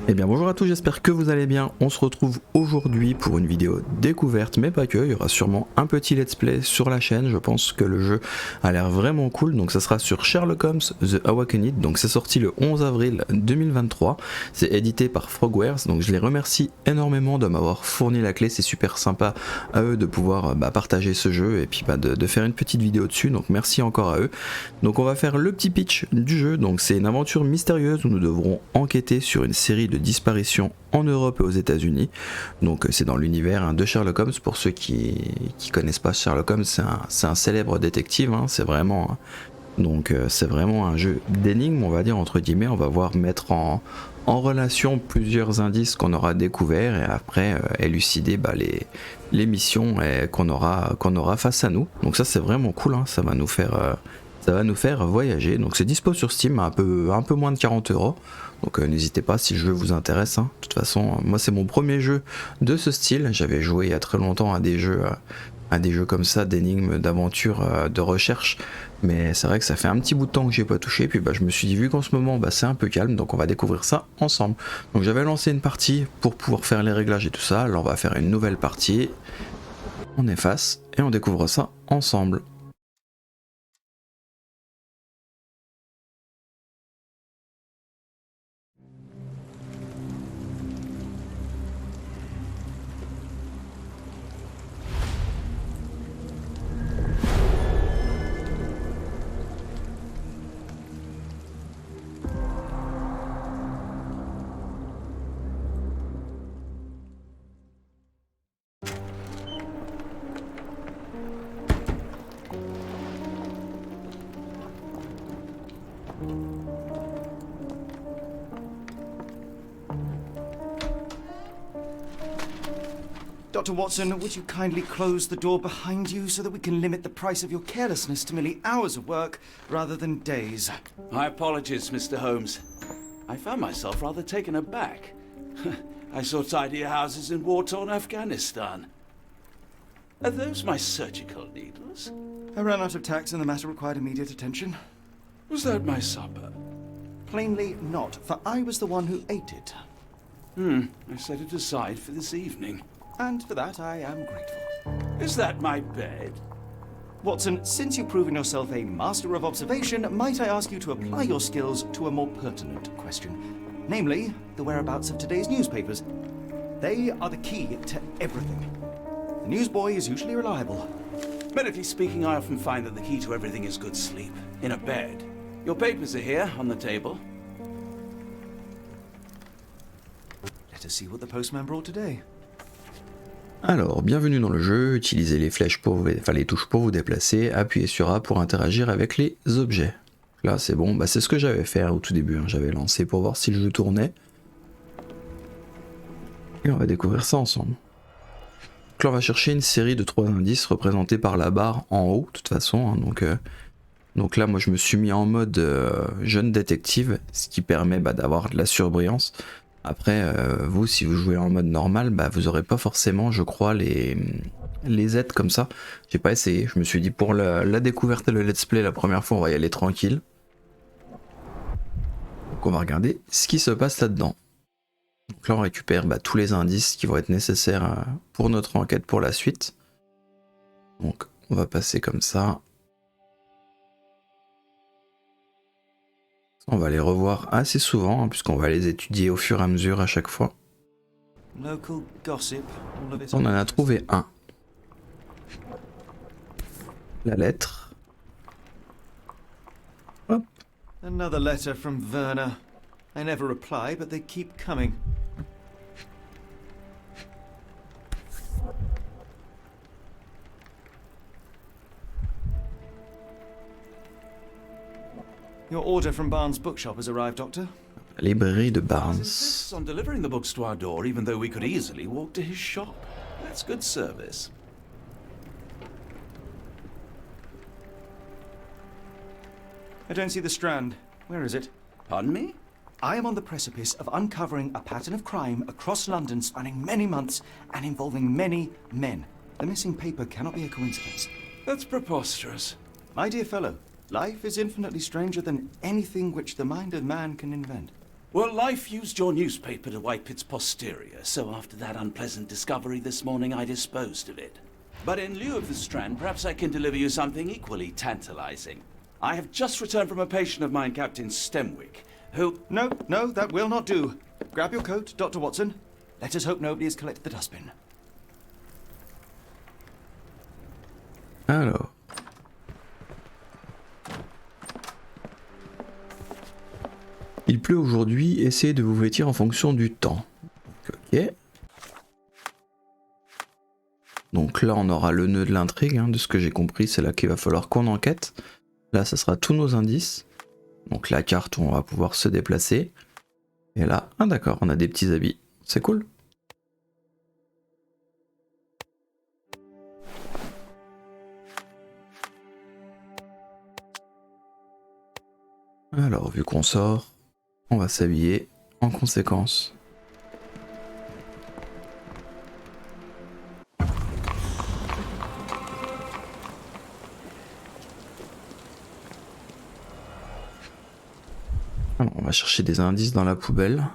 Eh bien bonjour à tous, j'espère que vous allez bien. On se retrouve aujourd'hui pour une vidéo découverte, mais pas que, il y aura sûrement un petit let's play sur la chaîne. Je pense que le jeu a l'air vraiment cool, donc ça sera sur Sherlock Holmes The Awakened. Donc c'est sorti le 11 avril 2023, c'est édité par Frogwares, donc je les remercie énormément de m'avoir fourni la clé. C'est super sympa à eux de pouvoir partager ce jeu et puis de faire une petite vidéo dessus, donc merci encore à eux. Donc on va faire le petit pitch du jeu. Donc c'est une aventure mystérieuse où nous devrons enquêter sur une série de disparitions en Europe et aux États-Unis. Donc c'est dans l'univers de Sherlock Holmes. Pour ceux qui connaissent pas Sherlock Holmes, c'est un célèbre détective, hein. C'est vraiment c'est vraiment un jeu d'énigmes, on va dire entre guillemets. On va voir mettre en relation plusieurs indices qu'on aura découverts et après élucider les missions qu'on aura face à nous. Donc ça c'est vraiment cool, hein. Ça va nous faire voyager. Donc c'est dispo sur Steam à un peu moins de 40€. Donc n'hésitez pas si le jeu vous intéresse, hein. De toute façon, moi c'est mon premier jeu de ce style. J'avais joué il y a très longtemps à des jeux comme ça, d'énigmes, d'aventure, de recherche. Mais c'est vrai que ça fait un petit bout de temps que j'ai pas touché. Puis je me suis dit, vu qu'en ce moment c'est un peu calme, donc on va découvrir ça ensemble. Donc j'avais lancé une partie pour pouvoir faire les réglages et tout ça. Alors on va faire une nouvelle partie. On efface et on découvre ça ensemble. Dr. Watson, would you kindly close the door behind you so that we can limit the price of your carelessness to merely hours of work rather than days? My apologies, Mr. Holmes. I found myself rather taken aback. I saw tidier houses in war-torn Afghanistan. Are those my surgical needles? I ran out of tacks and the matter required immediate attention. Was that my supper? Plainly not, for I was the one who ate it. I set it aside for this evening. And for that I am grateful. Is that my bed? Watson, since you've proven yourself a master of observation, might I ask you to apply your skills to a more pertinent question? Namely, the whereabouts of today's newspapers. They are the key to everything. The newsboy is usually reliable. Medically speaking, I often find that the key to everything is good sleep. In a bed. Your papers are here, on the table. Let us see what the postman brought today. Alors, bienvenue dans le jeu, utilisez les flèches les touches pour vous déplacer, appuyez sur A pour interagir avec les objets. Là c'est bon, c'est ce que j'avais fait au tout début, hein. J'avais lancé pour voir si le jeu tournait. Et on va découvrir ça ensemble. Donc là on va chercher une série de 3 indices représentés par la barre en haut, de toute façon, hein. Donc là moi je me suis mis en mode jeune détective, ce qui permet d'avoir de la surbrillance. Après, vous, si vous jouez en mode normal, vous aurez pas forcément, je crois, les aides comme ça. J'ai pas essayé, je me suis dit pour la découverte et le let's play la première fois, on va y aller tranquille. Donc on va regarder ce qui se passe là-dedans. Donc là on récupère tous les indices qui vont être nécessaires pour notre enquête pour la suite. Donc on va passer comme ça. On va les revoir assez souvent, hein, puisqu'on va les étudier au fur et à mesure à chaque fois. On en a trouvé un. La lettre. Hop. Another letter from Werner. I never reply, but they keep coming. Your order from Barnes' bookshop has arrived, Doctor. La librairie de Barnes. Insists on delivering the books to our door, even though we could easily walk to his shop. That's good service. I don't see the Strand. Where is it? Pardon me? I am on the precipice of uncovering a pattern of crime across London spanning many months and involving many men. The missing paper cannot be a coincidence. That's preposterous. My dear fellow, life is infinitely stranger than anything which the mind of man can invent. Well, life used your newspaper to wipe its posterior, so after that unpleasant discovery this morning, I disposed of it. But in lieu of the strand, perhaps I can deliver you something equally tantalizing. I have just returned from a patient of mine, Captain Stemwick, who... No, that will not do. Grab your coat, Dr. Watson. Let us hope nobody has collected the dustbin. Alors. Il pleut aujourd'hui, essayez de vous vêtir en fonction du temps. Ok. Donc là on aura le nœud de l'intrigue, hein, de ce que j'ai compris, c'est là qu'il va falloir qu'on enquête. Là ça sera tous nos indices. Donc la carte où on va pouvoir se déplacer. Et là, ah d'accord, on a des petits habits, c'est cool. Alors vu qu'on sort, on va s'habiller en conséquence. Alors, on va chercher des indices dans la poubelle.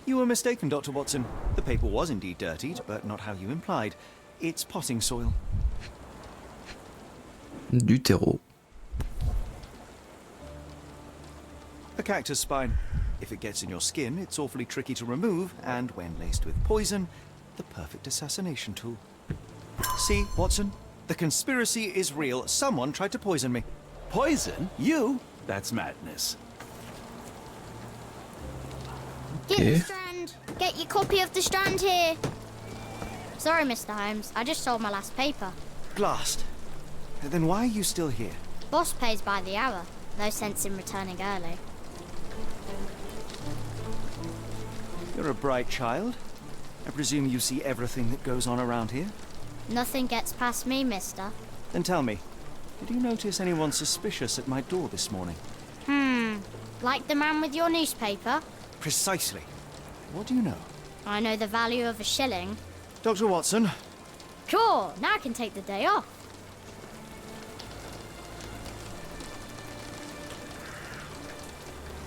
You were mistaken, Dr. Watson. The paper was indeed dirtied, but not how you implied. It's potting soil. Du terreau. A cactus spine. If it gets in your skin, it's awfully tricky to remove, and when laced with poison, the perfect assassination tool. See, Watson? The conspiracy is real. Someone tried to poison me. Poison? You? That's madness. Get the strand. Get your copy of the strand here. Sorry, Mr. Holmes. I just sold my last paper. Blast. Then why are you still here? Boss pays by the hour. No sense in returning early. You're a bright child. I presume you see everything that goes on around here? Nothing gets past me, mister. Then tell me, did you notice anyone suspicious at my door this morning? Like the man with your newspaper? Precisely. What do you know? I know the value of a shilling. Dr. Watson? Sure, now I can take the day off.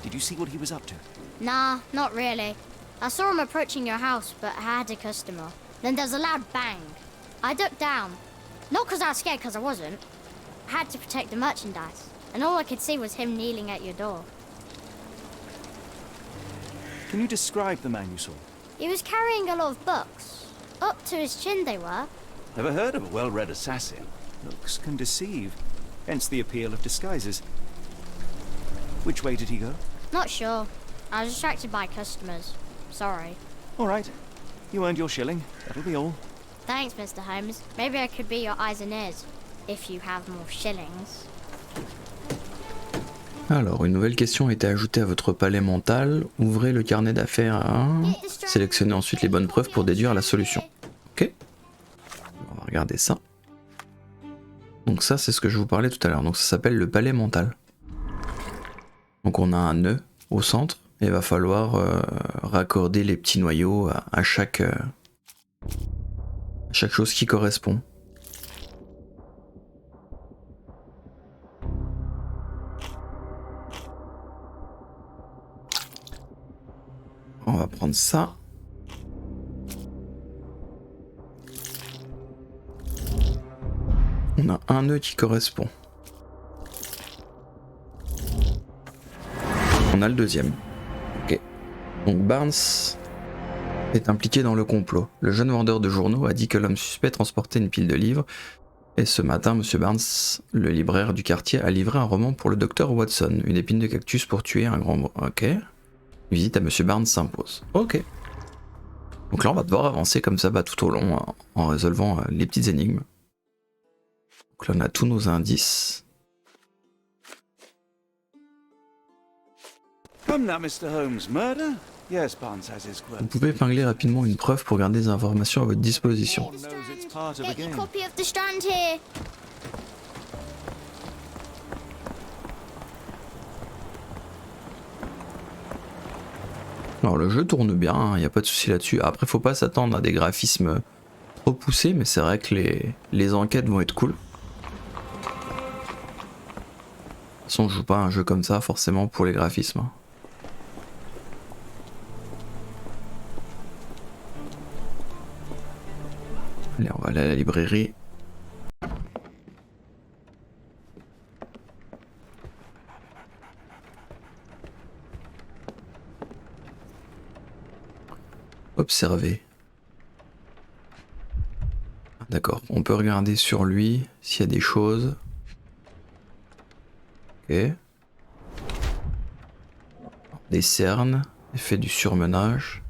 Did you see what he was up to? Nah, not really. I saw him approaching your house, but I had a customer. Then there's a loud bang. I ducked down. Not because I was scared, because I wasn't. I had to protect the merchandise. And all I could see was him kneeling at your door. Can you describe the man you saw? He was carrying a lot of books. Up to his chin they were. Never heard of a well-read assassin. Looks can deceive. Hence the appeal of disguises. Which way did he go? Not sure. I was distracted by customers. Sorry. All right. You earned your shilling. That'll be all. Thanks, Mr. Holmes. Maybe I could be your eyes and ears. If you have more shillings. Alors, une nouvelle question a été ajoutée à votre palais mental. Ouvrez le carnet d'affaires. Sélectionnez ensuite les bonnes preuves pour déduire la solution. Ok. On va regarder ça. Donc ça, c'est ce que je vous parlais tout à l'heure. Donc ça s'appelle le palais mental. Donc on a un nœud au centre. Et il va falloir raccorder les petits noyaux à chaque chose qui correspond. On va prendre ça. On a un nœud qui correspond. On a le deuxième. Ok. Donc Barnes est impliqué dans le complot. Le jeune vendeur de journaux a dit que l'homme suspect transportait une pile de livres. Et ce matin, Monsieur Barnes, le libraire du quartier, a livré un roman pour le docteur Watson. Une épine de cactus pour tuer un grand... Ok. Visite à Monsieur Barnes s'impose. Ok. Donc là, on va devoir avancer comme ça tout au long en résolvant les petites énigmes. Donc là, on a tous nos indices. Come now, Mr. Holmes. Murder? Yes, Barnes has his Vous quirks. pouvez épingler rapidement une preuve pour garder des informations à votre disposition. The knows it's strand. part of the Get your game. copy of the strand here. Alors le jeu tourne bien, il n'y a pas de souci là-dessus. Après, faut pas s'attendre à des graphismes trop poussés, mais c'est vrai que les enquêtes vont être cool. façon, je joue pas à un jeu comme ça forcément pour les graphismes. Hein. Allez, on va aller à la librairie. Observer. D'accord, on peut regarder sur lui s'il y a des choses. Ok. Des cernes, effet du surmenage.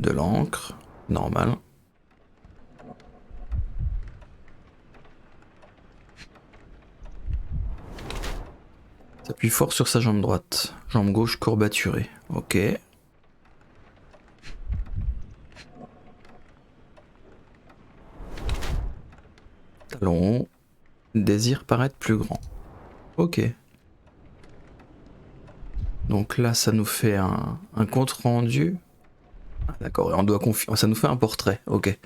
De l'encre, normal. S'appuie fort sur sa jambe droite. Jambe gauche courbaturée. Ok. Talon haut. Désire paraître plus grand. Ok. Donc là, ça nous fait un compte rendu. Ah, d'accord, et on doit ça nous fait un portrait. Ok.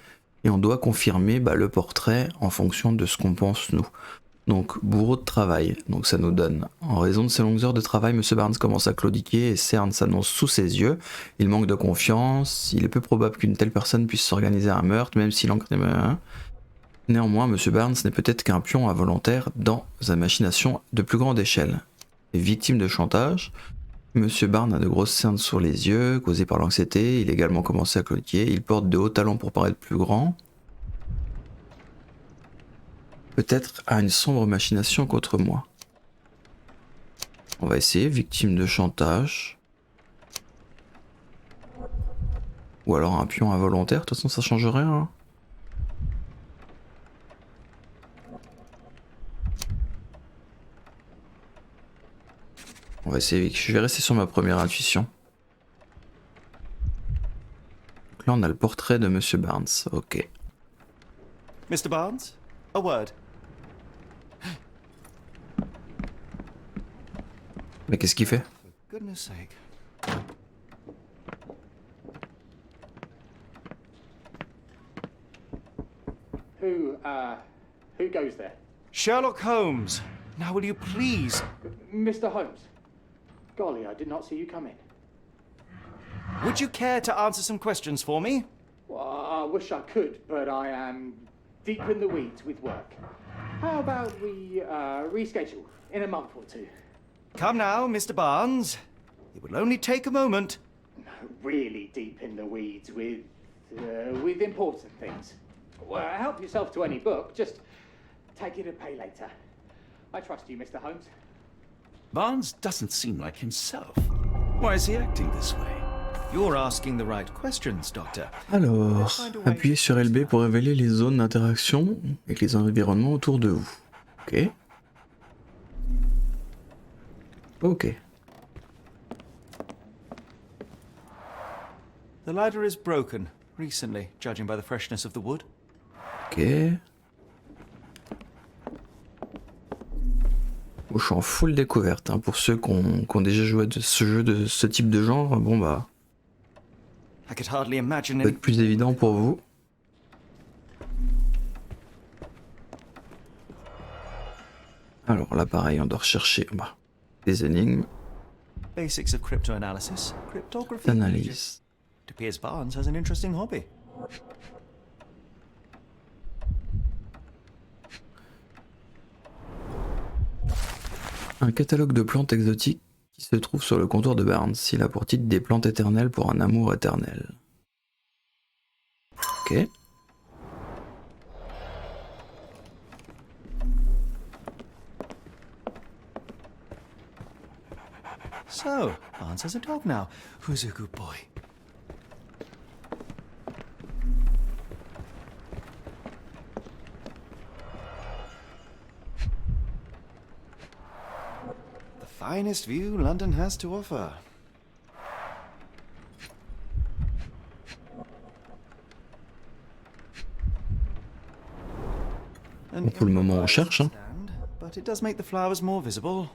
Et on doit confirmer le portrait en fonction de ce qu'on pense nous. Donc, bourreau de travail. Donc ça nous donne, en raison de ses longues heures de travail, Monsieur Barnes commence à claudiquer et cernes s'annonce sous ses yeux. Il manque de confiance. Il est peu probable qu'une telle personne puisse s'organiser un meurtre, même si l'encre... Néanmoins, Monsieur Barnes n'est peut-être qu'un pion involontaire dans une machination de plus grande échelle. Et victime de chantage, Monsieur Barnes a de grosses cernes sur les yeux, causées par l'anxiété. Il a également commencé à claudiquer. Il porte de hauts talons pour paraître plus grand. Peut-être à une sombre machination contre moi. On va essayer, victime de chantage. Ou alors un pion involontaire, de toute façon ça change rien. Hein. On va essayer, je vais rester sur ma première intuition. Donc là on a le portrait de Monsieur Barnes, ok. Mr. Barnes, a word. Mais qu'est-ce qu'il fait? For goodness sake. Who goes there? Sherlock Holmes. Now will you please... Mr. Holmes. Golly, I did not see you come in. Would you care to answer some questions for me? Well, I wish I could, but I am deep in the weeds with work. How about we reschedule in a month or two? Come now, Mr. Barnes. It will only take a moment. Really deep in the weeds with important things. Well, help yourself to any book. Just take it and pay later. I trust you, Mr. Holmes. Barnes doesn't seem like himself. Why is he acting this way? You're asking the right questions, Doctor. Alors, appuyez sur LB pour révéler les zones d'interaction avec les environnements autour de vous. Ok. Ok. The ladder is broken recently, judging by the freshness of the wood. Ok. Je suis en full découverte, hein. Pour ceux qui ont déjà joué à ce jeu de ce type de genre, bon bah, I could hardly imagine ça peut être plus évident pour vous. Alors là pareil, on doit rechercher des énigmes, basics of cryptanalysis, cryptography. d'analyse. It appears Barnes has an interesting hobby. Un catalogue de plantes exotiques qui se trouve sur le comptoir de Barnes. Il a pour titre des plantes éternelles pour un amour éternel. Ok. So, Barnes has a dog now. Who's a good boy? The finest view London has to offer. Pour le moment, on cherche. Hein. But it does make the flowers more visible.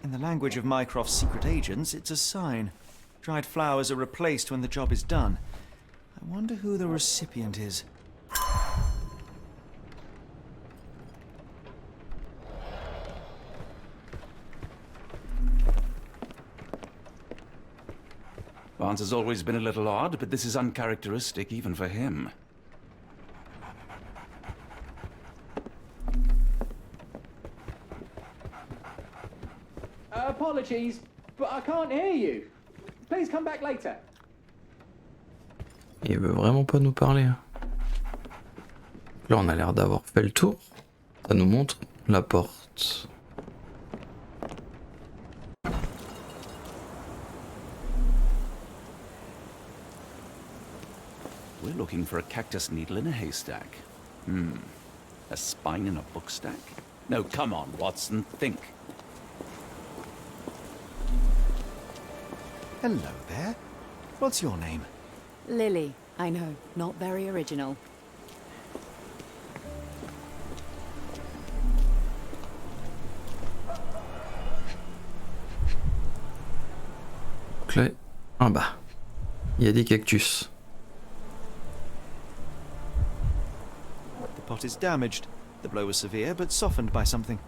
In the language of Mycroft's secret agents, it's a sign. Dried flowers are replaced when the job is done. I wonder who the recipient is. Barnes has always been a little odd, but this is uncharacteristic even for him. Apologies, but I can't hear you. Please come back later. Il veut vraiment pas nous parler. Là, on a l'air d'avoir fait le tour. Ça nous montre la porte. We're looking for a cactus needle in a haystack. A spine in a book stack? No, come on, Watson, think. Hello there. What's your name? Lily, I know, not very original. Clé. En bas. Il y a des cactus. The pot is damaged. The blow was severe, but softened by something.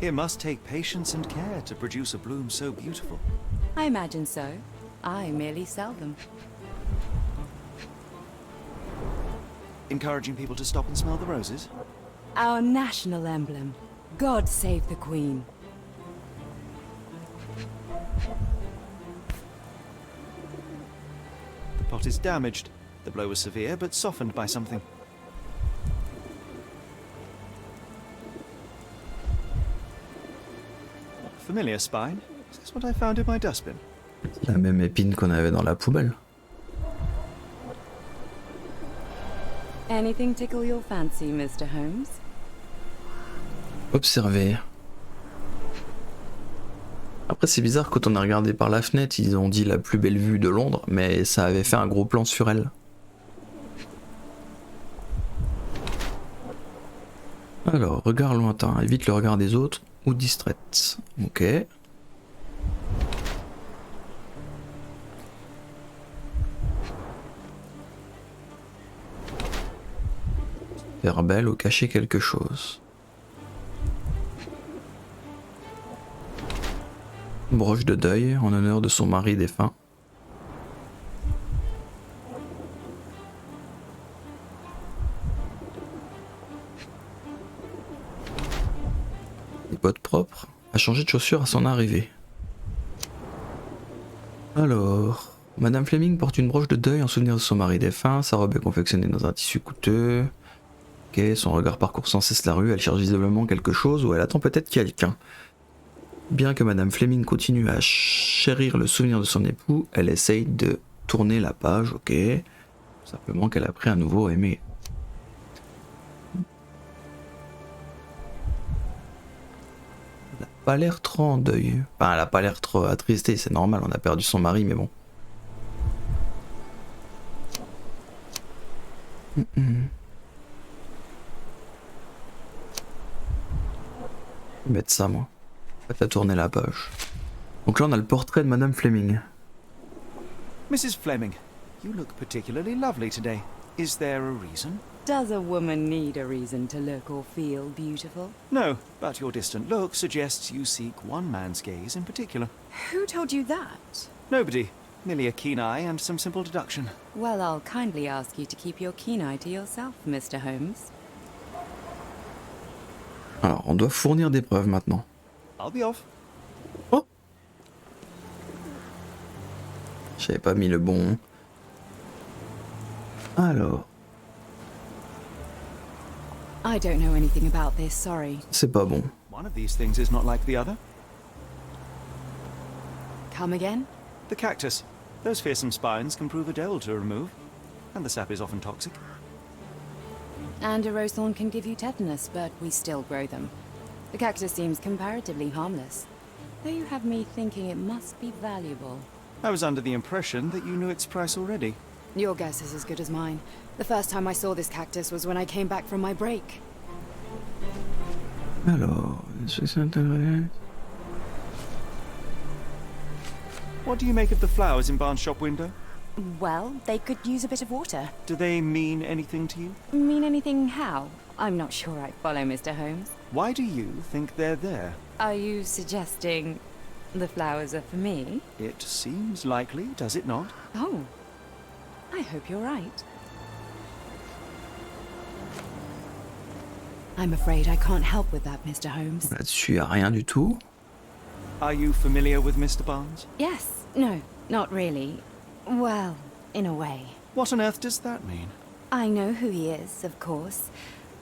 It must take patience and care to produce a bloom so beautiful. I imagine so. I merely sell them. Encouraging people to stop and smell the roses? Our national emblem. God save the Queen. The pot is damaged. The blow was severe, but softened by something. Familiar spine? Is this what I found in my dustbin? La même épine qu'on avait dans la poubelle. Anything tickle your fancy, Mr. Holmes? Observer. Après c'est bizarre, quand on a regardé par la fenêtre, ils ont dit la plus belle vue de Londres, mais ça avait fait un gros plan sur elle. Alors, regard lointain, évite le regard des autres ou distraite. Ok. Faire belle ou cacher quelque chose. Broche de deuil en honneur de son mari défunt. Des bottes propres, a changé de chaussures à son arrivée. Alors, Madame Fleming porte une broche de deuil en souvenir de son mari défunt, sa robe est confectionnée dans un tissu coûteux. Ok, son regard parcourt sans cesse la rue, elle cherche visiblement quelque chose ou elle attend peut-être quelqu'un. Bien que Madame Fleming continue à chérir le souvenir de son époux, elle essaye de tourner la page, ok. Simplement qu'elle a appris à nouveau à aimer. Elle n'a pas l'air trop en deuil. Enfin, elle n'a pas l'air trop attristée, c'est normal, on a perdu son mari, mais bon. Je vais mettre ça, moi. Faites à tourner la page. Donc là, on a le portrait de Madame Fleming. Mrs. Fleming, you look particularly lovely today. Is there a reason? Does a woman need a reason to look or feel beautiful? No, but your distant look suggests you seek one man's gaze in particular. Who told you that? Nobody. Merely a keen eye and some simple deduction. Well, I'll kindly ask you to keep your keen eye to yourself, Mr. Holmes. Alors, on doit fournir des preuves maintenant. I'll be off. Oh! J'avais pas mis le bon. Alors. I don't know anything about this, sorry. C'est pas bon. One of these things is not like the other. Come again? The cactus. Those fearsome spines can prove a devil to remove, and the sap is often toxic. And a rose thorn can give you tetanus, but we still grow them. The cactus seems comparatively harmless, though you have me thinking it must be valuable. I was under the impression that you knew its price already. Your guess is as good as mine. The first time I saw this cactus was when I came back from my break. Alors, est-ce que ça t'intéresse? What do you make of the flowers in Barnes' shop window? Well, they could use a bit of water. Do they mean anything to you? Mean anything how? I'm not sure I follow, Mr. Holmes. Why do you think they're there? Are you suggesting the flowers are for me? It seems likely, does it not? Oh, I hope you're right. I'm afraid I can't help with that, Mr. Holmes. Là-dessus, y a rien du tout. Are you familiar with Mr. Barnes? Yes, no, not really. Well, in a way. What on earth does that mean? I know who he is, of course,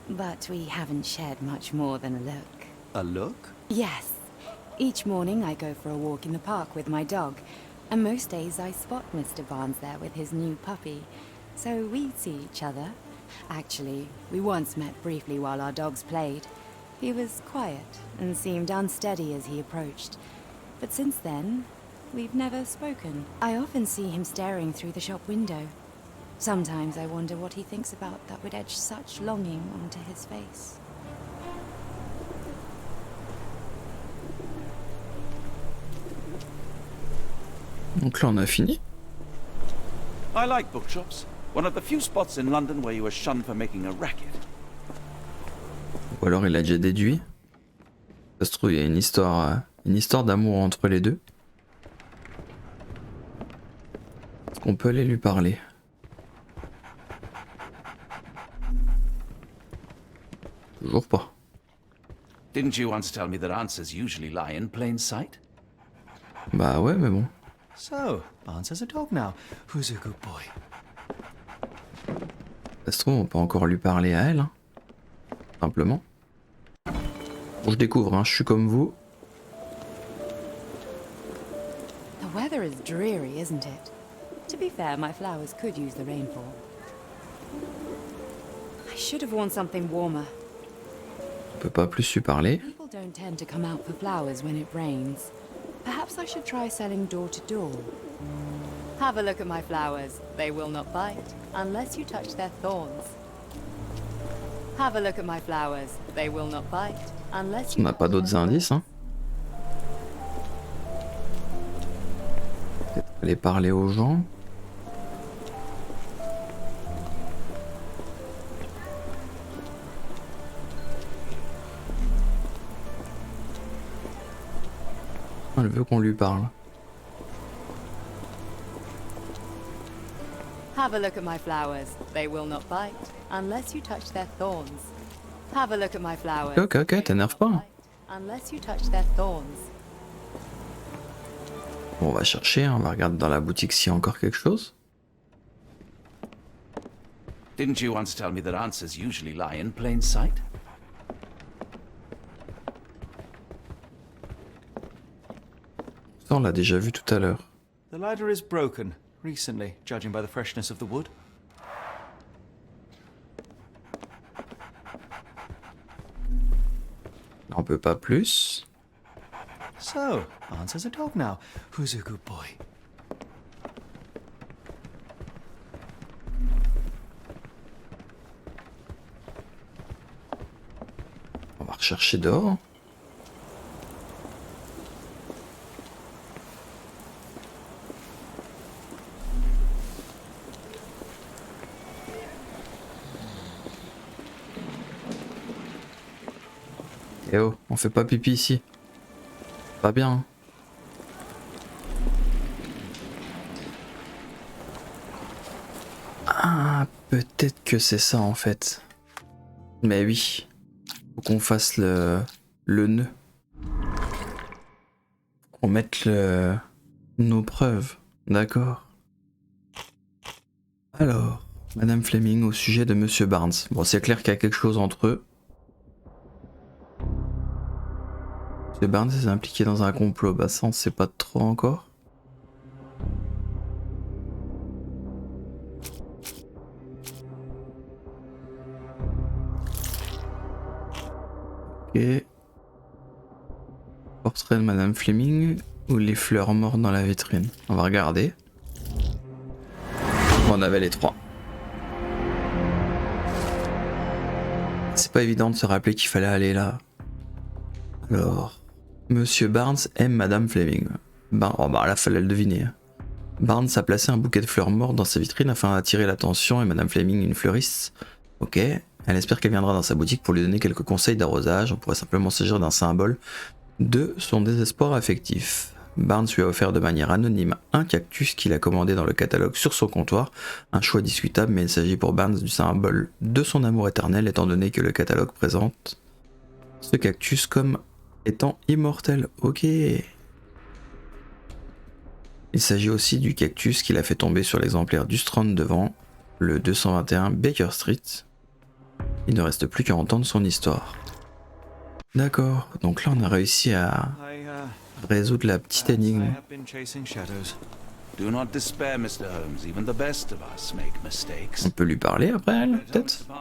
but we haven't shared much more than a look. A look? Yes. Each morning I go for a walk in the park with my dog, and most days I spot Mr. Barnes there with his new puppy, so we see each other. Actually, we once met briefly while our dogs played. He was quiet and seemed unsteady as he approached, but since then, we've never spoken. I often see him staring through the shop window. Sometimes I wonder what he thinks about that would etch such longing onto his face. Donc là, on a fini. I like bookshops. One of the few spots in London where you are shunned for making a racket. Ou alors il a déjà déduit. Ça se trouve, il y a une histoire d'amour entre les deux. Est-ce qu'on peut aller lui parler? Toujours pas. Didn't you once tell me that answers usually lie in plain sight? Bah ouais, mais bon. So, Barnes has a dog now. Who's a good boy? Ça se trouve, on peut encore lui parler à elle. Hein. Simplement. Bon, je découvre, hein, je suis comme vous. The weather is dreary, isn't it? To be fair, my flowers could use the rainfall. I should have worn something warmer. On peut pas plus lui parler. People don't tend to come out for flowers when it rains. Perhaps I should try selling door to door. Have a look at my flowers. They will not bite unless you touch their thorns. Have a look at my flowers. They will not bite unless On you n'a pas d'autres indices, hein. Peut-être aller parler aux gens. Elle veut qu'on lui parle. Have a look at my flowers. They will not bite unless you touch their thorns. Have a look at my flowers. Ok, t'énerve pas. Unless you touch their thorns. Bon, on va chercher, hein, on va regarder dans la boutique s'il y a encore quelque chose. Didn't you once tell me that answers usually lie in plain sight? Ça, on l'a déjà vu tout à l'heure. The ladder is broken recently, judging by the freshness of the wood. Là, on peut pas plus. So, Barnes has a dog now. Who's a good boy? On va rechercher dehors. Eh oh, on fait pas pipi ici. Pas bien. Hein. Ah, peut-être que c'est ça en fait. Mais oui. Faut qu'on fasse le nœud. Faut qu'on mette nos preuves. D'accord. Alors, Madame Fleming au sujet de Monsieur Barnes. Bon, c'est clair qu'il y a quelque chose entre eux. Monsieur Barnes est impliqué dans un complot. Bah ça, on sait pas trop encore. Ok. Portrait de Madame Fleming ou les fleurs mortes dans la vitrine. On va regarder. On avait les 3. C'est pas évident de se rappeler qu'il fallait aller là. Alors, Monsieur Barnes aime Madame Fleming. Là, fallait le deviner. Barnes a placé un bouquet de fleurs mortes dans sa vitrine afin d'attirer l'attention et Madame Fleming, une fleuriste. Ok, elle espère qu'elle viendra dans sa boutique pour lui donner quelques conseils d'arrosage. On pourrait simplement s'agir d'un symbole de son désespoir affectif. Barnes lui a offert de manière anonyme un cactus qu'il a commandé dans le catalogue sur son comptoir. Un choix discutable, mais il s'agit pour Barnes du symbole de son amour éternel, étant donné que le catalogue présente ce cactus comme étant immortel. Ok. Il s'agit aussi du cactus qu'il a fait tomber sur l'exemplaire du Strand devant le 221 Baker Street. Il ne reste plus qu'à entendre son histoire. D'accord, donc là on a réussi à résoudre la petite énigme. Do not despair, Mr. Holmes. Even the best of us make mistakes. On peut lui parler après elle, peut-être? Non,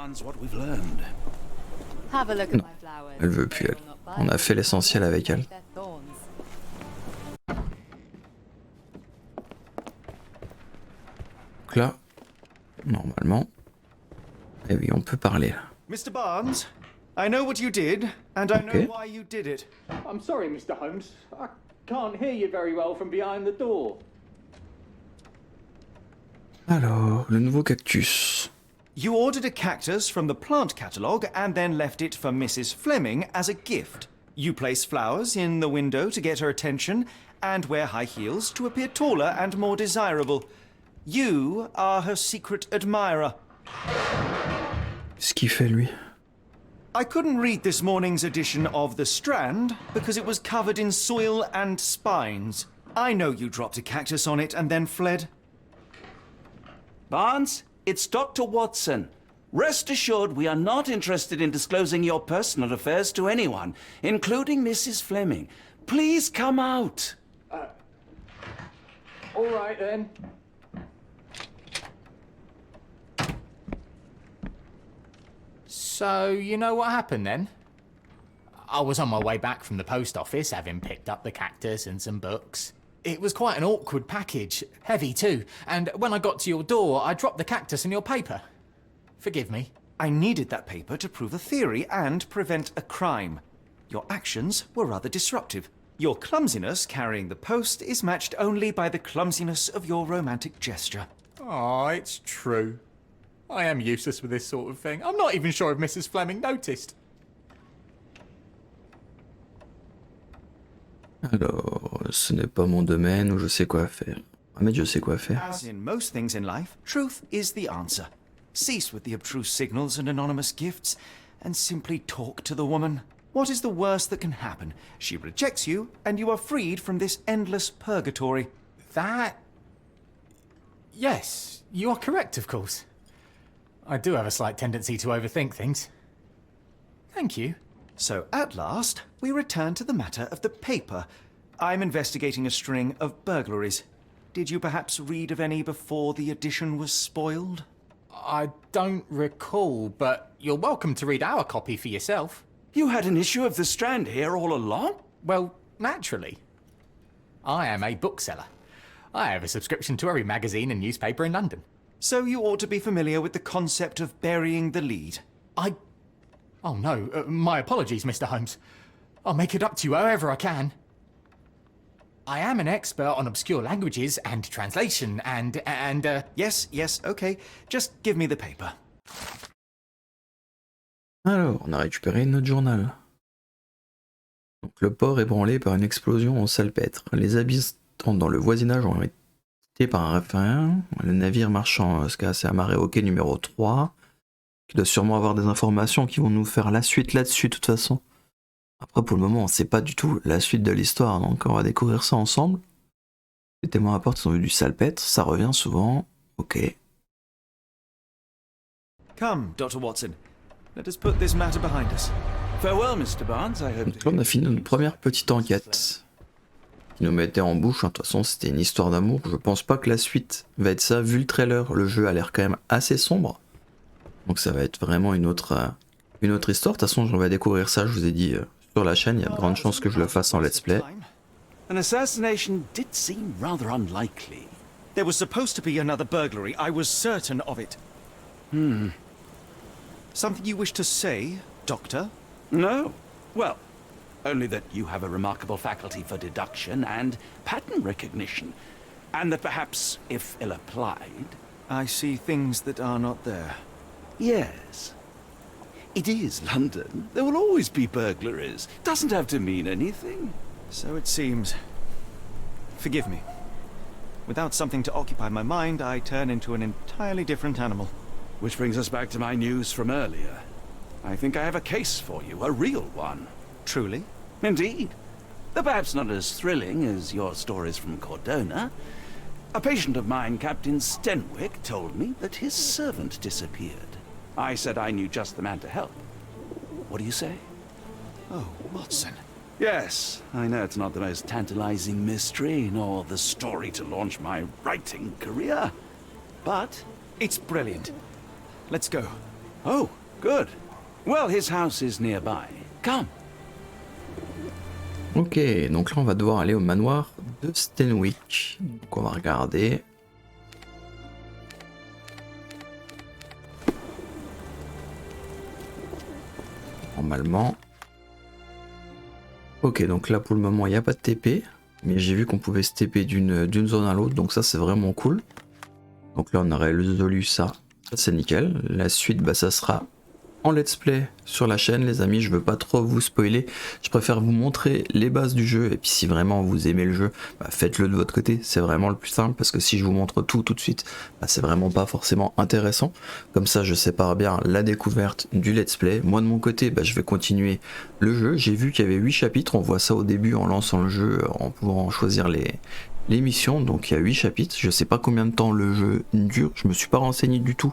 elle veut plus elle. On a fait l'essentiel avec elle. Donc là, normalement, eh oui, on peut parler là. Mr. Barnes, I know what you did, and I know why you did it. I'm sorry, Mr. Holmes. I can't hear you very well from behind the door. Alors, le nouveau cactus. You ordered a cactus from the plant catalogue and then left it for Mrs. Fleming as a gift. You place flowers in the window to get her attention and wear high heels to appear taller and more desirable. You are her secret admirer. Qu'est-ce qu'il fait lui? I couldn't read this morning's edition of The Strand because it was covered in soil and spines. I know you dropped a cactus on it and then fled. Barnes, it's Dr. Watson. Rest assured we are not interested in disclosing your personal affairs to anyone, including Mrs. Fleming. Please come out. All right then. So, you know what happened then? I was on my way back from the post office, having picked up the cactus and some books. It was quite an awkward package, heavy too, and when I got to your door, I dropped the cactus in your paper. Forgive me. I needed that paper to prove a theory and prevent a crime. Your actions were rather disruptive. Your clumsiness carrying the post is matched only by the clumsiness of your romantic gesture. Oh, it's true. I am useless with this sort of thing. I'm not even sure if Mrs. Fleming noticed. Alors, ce n'est pas mon domaine où je sais quoi faire. Ah, mais je sais quoi faire. As in most things in life, truth is the answer. Cease with the abstruse signals and anonymous gifts, and simply talk to the woman. What is the worst that can happen? She rejects you, and you are freed from this endless purgatory. That... Yes, you are correct, of course. I do have a slight tendency to overthink things. Thank you. So, at last, we return to the matter of the paper. I'm investigating a string of burglaries. Did you perhaps read of any before the edition was spoiled? I don't recall, but you're welcome to read our copy for yourself. You had an issue of The Strand here all along? Well, naturally. I am a bookseller. I have a subscription to every magazine and newspaper in London. So you ought to be familiar with the concept of burying the lead. Oh no, my apologies, Mr. Holmes. I'll make it up to you however I can. I am an expert on obscure languages and translation and Yes, okay. Just give me the paper. Alors, on a récupéré notre journal. Donc, le port ébranlé par une explosion en salpêtre. Les habitants dans le voisinage ont été quittés par un référent. Le navire marchand se casse et amarré au quai numéro 3. Qui doit sûrement avoir des informations qui vont nous faire la suite là-dessus de toute façon. Après pour le moment on sait pas du tout la suite de l'histoire, donc on va découvrir ça ensemble. Les témoins apportent sont vus du salpêtre, ça revient souvent. Ok. Come, Dr. Watson. Let us put this matter behind us. Farewell, Mr. Barnes. I hope Donc là on a fini notre première petite enquête. Qui nous mettait en bouche, de toute façon c'était une histoire d'amour. Je pense pas que la suite va être ça, vu le trailer, le jeu a l'air quand même assez sombre. Donc ça va être vraiment une autre histoire. De toute façon, on va découvrir ça, je vous ai dit, sur la chaîne. Il y a de grandes chances que je le fasse en let's play. An assassination did seem rather unlikely. There was supposed to be another burglary. I was certain of it. Something you wish to say, Doctor? No. Well, only that you have a remarkable faculty for deduction and pattern recognition. And that perhaps, if ill-applied... I see things that are not there. Yes. It is London. There will always be burglaries. Doesn't have to mean anything. So it seems. Forgive me. Without something to occupy my mind, I turn into an entirely different animal. Which brings us back to my news from earlier. I think I have a case for you, a real one. Truly? Indeed. Though perhaps not as thrilling as your stories from Cordona. A patient of mine, Captain Stenwick, told me that his servant disappeared. I said I knew just the man to help. What do you say? Oh, Watson. Yes, I know it's not the most tantalizing mystery, nor the story to launch my writing career. But... It's brilliant. Let's go. Oh, good. Well, his house is nearby. Come. Ok, donc là on va devoir aller au manoir de Stenwick. Donc on va regarder. Normalement. Ok, donc là pour le moment il n'y a pas de TP. Mais j'ai vu qu'on pouvait se TP d'une zone à l'autre, donc ça c'est vraiment cool. Donc là on aurait résolu ça, ça c'est nickel. La suite bah ça sera en let's play sur la chaîne les amis, je veux pas trop vous spoiler, je préfère vous montrer les bases du jeu et puis si vraiment vous aimez le jeu, bah faites-le de votre côté, c'est vraiment le plus simple parce que si je vous montre tout de suite, bah c'est vraiment pas forcément intéressant. Comme ça je sépare bien la découverte du let's play. Moi de mon côté, bah, je vais continuer le jeu, j'ai vu qu'il y avait 8 chapitres, on voit ça au début en lançant le jeu, en pouvant choisir les missions, donc il y a 8 chapitres, je sais pas combien de temps le jeu dure, je me suis pas renseigné du tout.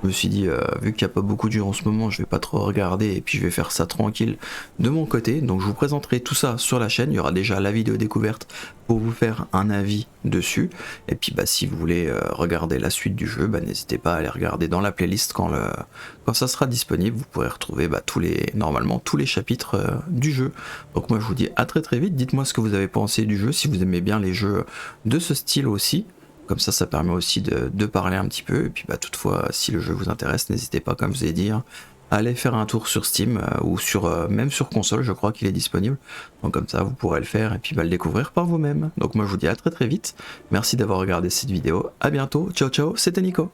Je me suis dit, vu qu'il n'y a pas beaucoup de jeux en ce moment, je vais pas trop regarder et puis je vais faire ça tranquille de mon côté. Donc je vous présenterai tout ça sur la chaîne. Il y aura déjà la vidéo découverte pour vous faire un avis dessus. Et puis bah, si vous voulez regarder la suite du jeu, bah, n'hésitez pas à aller regarder dans la playlist quand ça sera disponible. Vous pourrez retrouver bah, normalement tous les chapitres du jeu. Donc moi je vous dis à très vite. Dites-moi ce que vous avez pensé du jeu, si vous aimez bien les jeux de ce style aussi. Comme ça permet aussi de parler un petit peu. Et puis bah toutefois, si le jeu vous intéresse, n'hésitez pas, comme je vous ai dit, à aller faire un tour sur Steam ou même sur console, je crois qu'il est disponible. Donc comme ça, vous pourrez le faire et puis bah, le découvrir par vous-même. Donc moi, je vous dis à très vite. Merci d'avoir regardé cette vidéo. À bientôt. Ciao, ciao. C'était Nico.